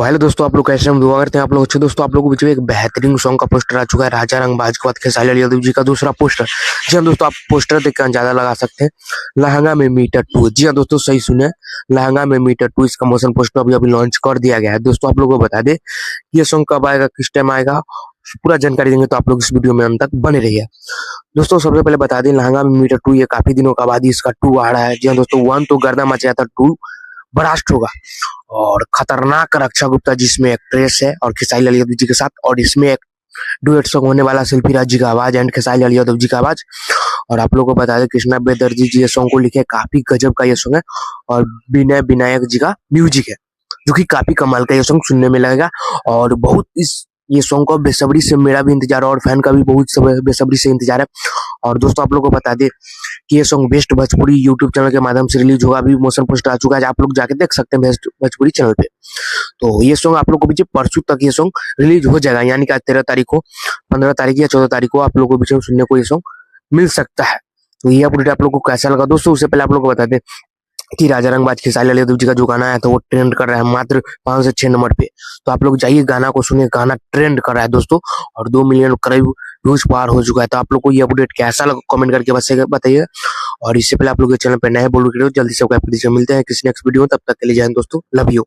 Hello दोस्तों, आप लोग कैसे हम दुआ करते हैं आप लोग अच्छे। दोस्तों आप लोगों के बीच में एक बेहतरीन सॉन्ग का पोस्टर आ चुका है, राजा रंगबाज के बाद खेसारी लाल यादव जी का दूसरा पोस्टर। जी हाँ दोस्तों, आप पोस्टर देख कर अंदाजा लगा सकते हैं। लहंगा में मीटर टू, जी हाँ दोस्तों सही सुने, लहंगा में मीटर टू इसका मोशन पोस्टर अभी अभी लॉन्च कर दिया गया है। दोस्तों आप लोगों को बता दे ये सॉन्ग कब आएगा, किस टाइम आएगा, पूरा जानकारी देंगे, तो आप लोग इस वीडियो में अंत तक बने रहिए। दोस्तों सबसे पहले बता दें, लहंगा में मीटर टू ये काफी दिनों का बाद इसका टू आ रहा है। जी हाँ दोस्तों, वन तो गर्दा मचाया था, टू ब्लास्ट होगा और खतरनाक रक्षा गुप्ता जिसमें एक्ट्रेस है और खेसारी लाल यादव जी के साथ, और इसमें एक डुएट सॉन्ग होने वाला शिल्पी राज जी का आवाज एंड खेसारी लाल यादव जी का आवाज। और आप लोगों को बता दें कृष्णा बेदर्जी जी ये सॉन्ग को लिखे, काफी गजब का ये सॉन्ग है और विनय विनायक जी का म्यूजिक है, जो कि काफी कमाल का ये सॉन्ग सुनने में लगेगा। और बहुत इस ये सॉन्ग को बेसब्री से मेरा भी इंतजार है और फैन का भी बहुत बेसब्री से इंतजार है। और दोस्तों आप लोगों को बता दें कि ये song best Bhojpuri YouTube channel के माध्यम से रिलीज होगा, अभी मोशन पोस्टर आ चुका है, आप लोग जाके देख सकते हैं बेस्ट भोजपुरी चैनल पे। तो ये सॉन्ग आप लोग को बीच परसों तक ये सॉन्ग रिलीज हो जाएगा, यानी कि आज 13 तारीख को, 15 तारीख या 14 तारीख को आप लोगों को बीच में सुनने को ये सॉन्ग मिल सकता है। तो ये अपडेट आप लोग को कैसा लगा दोस्तों, उससे पहले आप लोग को बता दें कि राजा रंगबाज खेसारी लाल यादव जी का जो गाना है तो वो ट्रेंड कर रहा है मात्र 5 से 6 नंबर पे। तो आप लोग जाइए गाना को सुनिए, गाना ट्रेंड कर रहा है दोस्तों और 2 मिलियन करीब व्यूज पार हो चुका है। तो आप लोग को ये अपडेट कैसा लगा कमेंट करके बस बताइए। और इससे पहले आप लोग चैनल पे नए बोल रहे हो, जल्दी से मिलते हैं किसी नेक्स्ट वीडियो में, तब तक के लिए जय हिंद दोस्तों, लव यू।